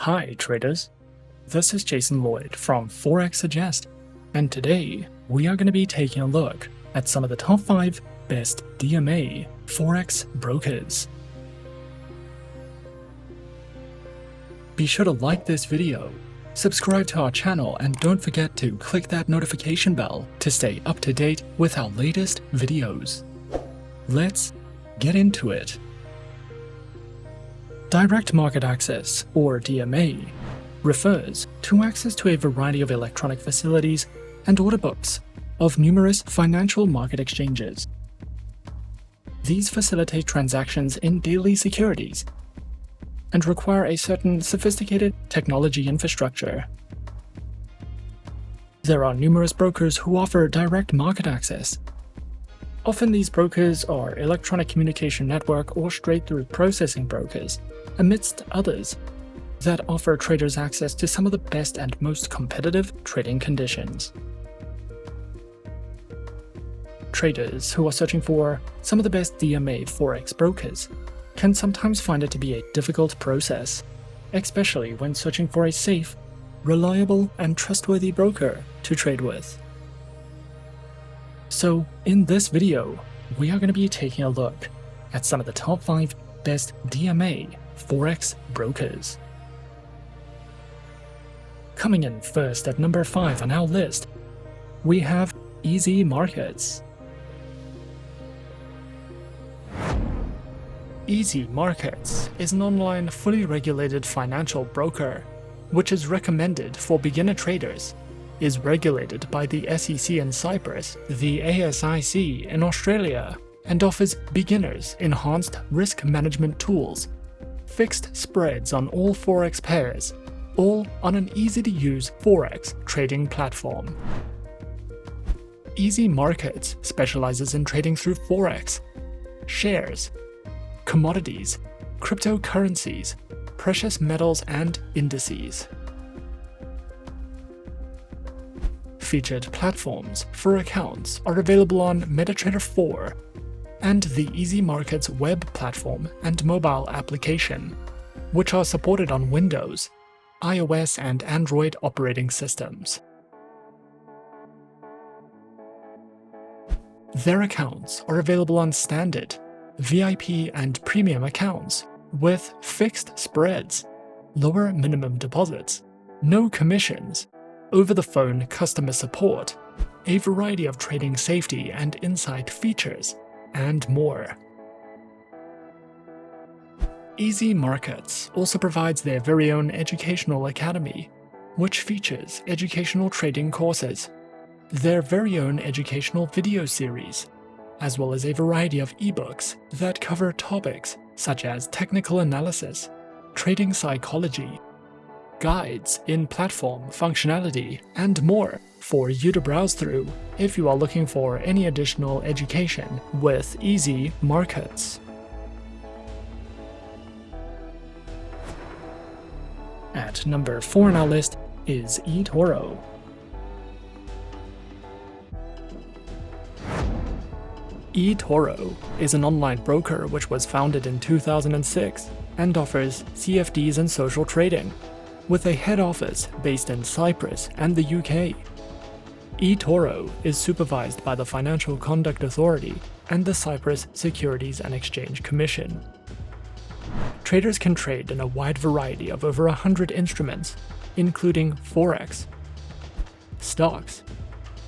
Hi traders, this is Jason Lloyd from Forexsuggest, and today we are going to be taking a look at some of the top 5 best DMA Forex brokers. Be sure to like this video, subscribe to our channel, and don't forget to click that notification bell to stay up to date with our latest videos. Let's get into it. Direct market access, or DMA, refers to access to a variety of electronic facilities and order books of numerous financial market exchanges. These facilitate transactions in daily securities and require a certain sophisticated technology infrastructure. There are numerous brokers who offer direct market access. Often these brokers are electronic communication network or straight-through processing brokers, amidst others that offer traders access to some of the best and most competitive trading conditions. Traders who are searching for some of the best DMA Forex brokers can sometimes find it to be a difficult process, especially when searching for a safe, reliable, and trustworthy broker to trade with. So, in this video, we are going to be taking a look at some of the top 5 best DMA Forex brokers. Coming in first at number 5 on our list, we have EasyMarkets. EasyMarkets is an online, fully regulated financial broker, which is recommended for beginner traders, is regulated by the SEC in Cyprus, the ASIC in Australia, and offers beginners enhanced risk management tools, fixed spreads on all Forex pairs, all on an easy-to-use Forex trading platform. EasyMarkets specializes in trading through Forex, shares, commodities, cryptocurrencies, precious metals, and indices. Featured platforms for accounts are available on MetaTrader 4 and the EasyMarkets Web platform and mobile application, which are supported on Windows, iOS, and Android operating systems. Their accounts are available on standard, VIP, and premium accounts with fixed spreads, lower minimum deposits, no commissions, over-the-phone customer support, a variety of trading safety and insight features, and more. EasyMarkets also provides their very own educational academy, which features educational trading courses, their very own educational video series, as well as a variety of ebooks that cover topics such as technical analysis, trading psychology, guides in platform functionality, and more for you to browse through if you are looking for any additional education with EasyMarkets. At number 4 on our list is eToro. eToro is an online broker which was founded in 2006 and offers CFDs and social trading, with a head office based in Cyprus and the UK. eToro is supervised by the Financial Conduct Authority and the Cyprus Securities and Exchange Commission. Traders can trade in a wide variety of over 100 instruments, including Forex, stocks,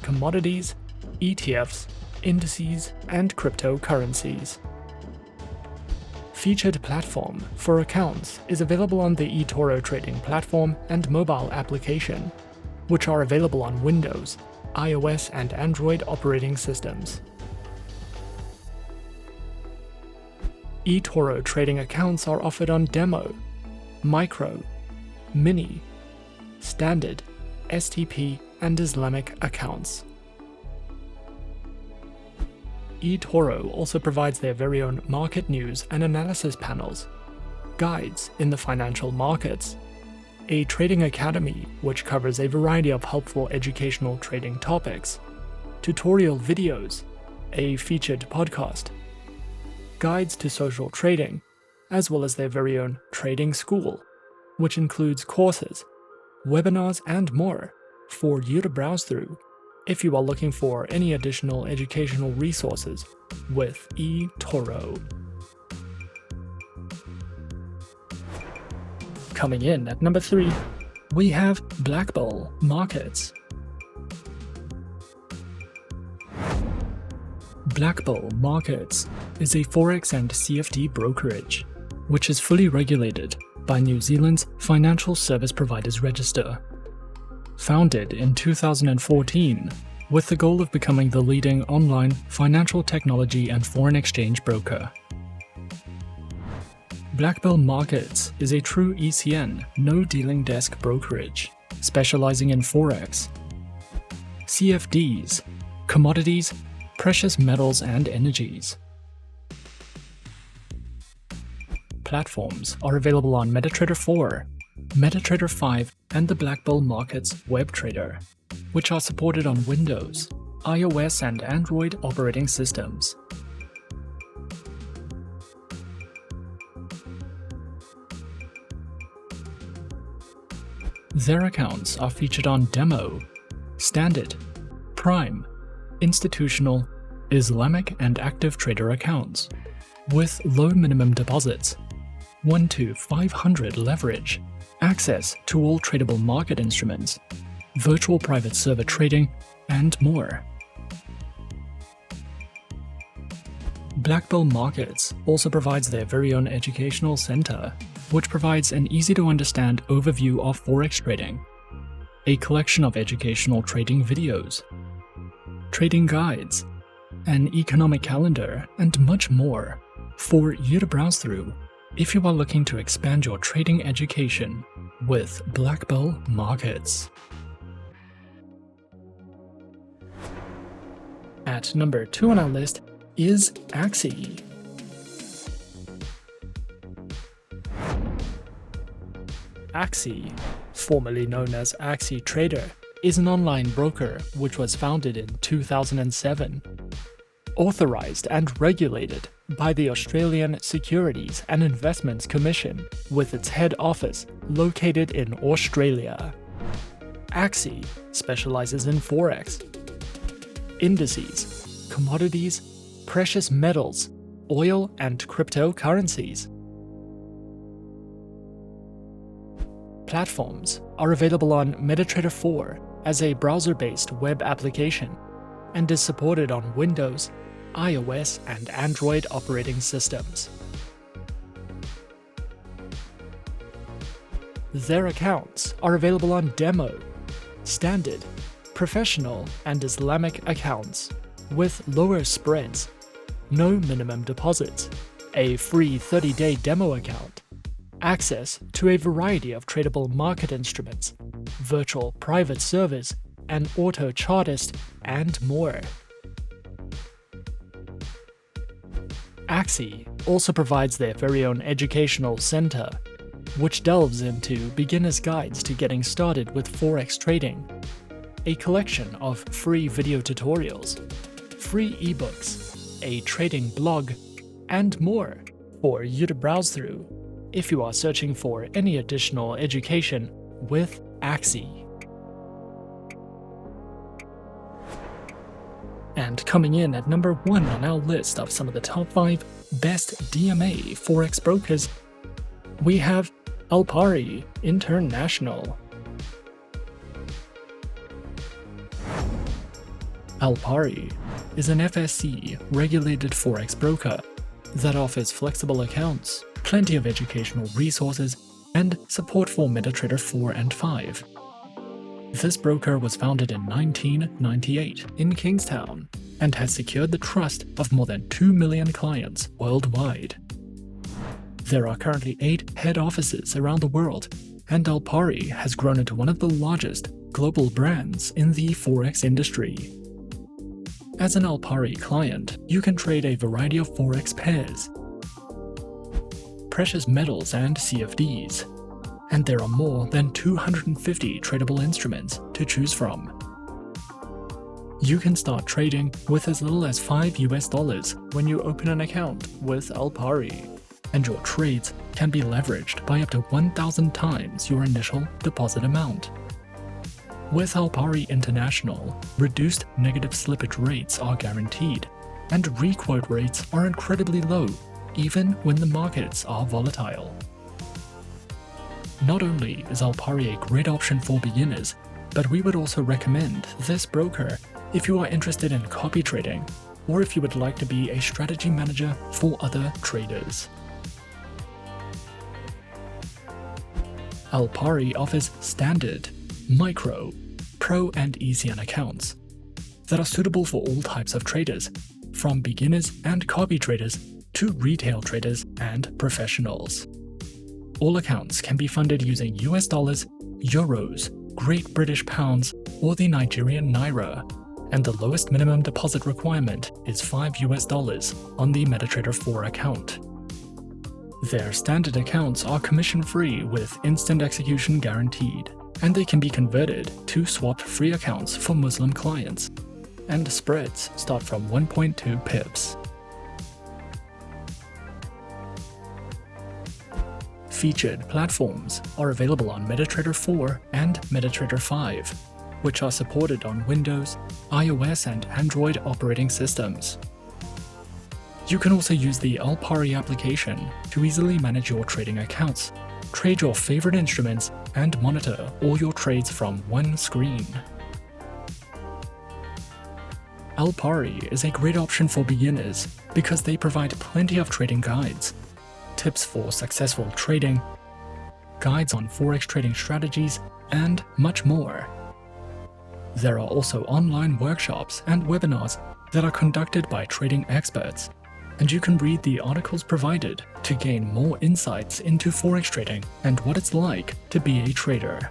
commodities, ETFs, indices, and cryptocurrencies. Featured platform for accounts is available on the eToro trading platform and mobile application, which are available on Windows, iOS, and Android operating systems. eToro trading accounts are offered on Demo, Micro, Mini, Standard, STP, and Islamic accounts. eToro also provides their very own market news and analysis panels, guides in the financial markets, a trading academy which covers a variety of helpful educational trading topics, tutorial videos, a featured podcast, guides to social trading, as well as their very own trading school, which includes courses, webinars, and more for you to browse through if you are looking for any additional educational resources with eToro. Coming in at number 3, we have Blackbull Markets. Blackbull Markets is a Forex and CFD brokerage, which is fully regulated by New Zealand's Financial Service Providers Register. Founded in 2014 with the goal of becoming the leading online financial technology and foreign exchange broker. Blackbull Markets is a true ECN, no-dealing desk brokerage, specializing in Forex, CFDs, commodities, precious metals and energies. Platforms are available on MetaTrader 4, MetaTrader 5 and the Blackbull Markets Web Trader, which are supported on Windows, iOS and Android operating systems. Their accounts are featured on Demo, Standard, Prime, Institutional, Islamic and Active Trader accounts, with low minimum deposits, 1 to 500 leverage, access to all tradable market instruments, virtual private server trading, and more. Blackbull Markets also provides their very own educational center, which provides an easy-to-understand overview of Forex trading, a collection of educational trading videos, trading guides, an economic calendar, and much more for you to browse through if you are looking to expand your trading education with Blackbull Markets. At number 2 on our list is ASIC. ASIC, formerly known as ASIC Trader, is an online broker which was founded in 2007. Authorized and regulated by the Australian Securities and Investments Commission, with its head office located in Australia. ASIC specializes in Forex, indices, commodities, precious metals, oil, and cryptocurrencies. Platforms are available on MetaTrader 4 as a browser-based web application and is supported on Windows, iOS, and Android operating systems. Their accounts are available on Demo, Standard, Professional, and Islamic accounts, with lower spreads, no minimum deposits, a free 30-day demo account, access to a variety of tradable market instruments, virtual private servers, an auto chartist, and more. ASIC also provides their very own educational center, which delves into beginner's guides to getting started with Forex trading, a collection of free video tutorials, free ebooks, a trading blog, and more for you to browse through if you are searching for any additional education with ASIC. And coming in at number 1 on our list of some of the top 5 best DMA Forex brokers, we have Alpari International. Alpari is an FSC-regulated Forex broker that offers flexible accounts, plenty of educational resources, and support for MetaTrader 4 and 5. This broker was founded in 1998 in Kingstown and has secured the trust of more than 2 million clients worldwide. There are currently 8 head offices around the world, and Alpari has grown into one of the largest global brands in the Forex industry. As an Alpari client, you can trade a variety of Forex pairs, precious metals, and CFDs, and there are more than 250 tradable instruments to choose from. You can start trading with as little as $5 when you open an account with Alpari. and your trades can be leveraged by up to 1,000 times your initial deposit amount. With Alpari International, reduced negative slippage rates are guaranteed, and requote rates are incredibly low, even when the markets are volatile. Not only is Alpari a great option for beginners, but we would also recommend this broker if you are interested in copy trading, or if you would like to be a strategy manager for other traders. Alpari offers standard, micro, pro and ECN accounts that are suitable for all types of traders, from beginners and copy traders to retail traders and professionals. All accounts can be funded using US dollars, euros, Great British pounds, or the Nigerian naira, and the lowest minimum deposit requirement is $5 on the MetaTrader 4 account. Their standard accounts are commission-free with instant execution guaranteed, and they can be converted to swap-free accounts for Muslim clients, and spreads start from 1.2 pips. Featured platforms are available on MetaTrader 4 and MetaTrader 5, which are supported on Windows, iOS and Android operating systems. You can also use the Alpari application to easily manage your trading accounts, trade your favorite instruments, and monitor all your trades from one screen. Alpari is a great option for beginners because they provide plenty of trading guides, tips for successful trading, guides on Forex trading strategies, and much more. There are also online workshops and webinars that are conducted by trading experts, and you can read the articles provided to gain more insights into Forex trading and what it's like to be a trader.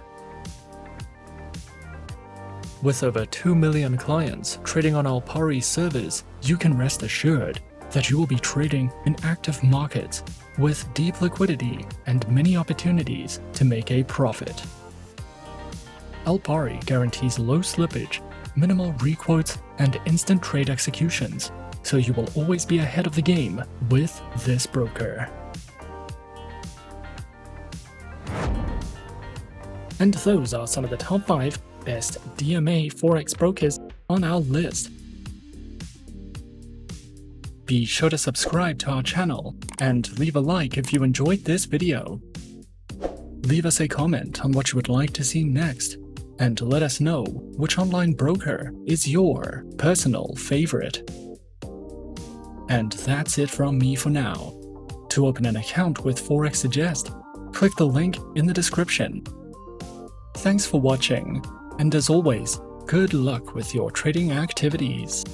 With over 2 million clients trading on Alpari servers, you can rest assured that you will be trading in active markets with deep liquidity and many opportunities to make a profit. Alpari guarantees low slippage, minimal requotes, and instant trade executions, so you will always be ahead of the game with this broker. And those are some of the top 5 best DMA Forex brokers on our list. Be sure to subscribe to our channel and leave a like if you enjoyed this video. Leave us a comment on what you would like to see next, and let us know which online broker is your personal favorite. And that's it from me for now. To open an account with Forexsuggest, click the link in the description. Thanks for watching, and as always, good luck with your trading activities.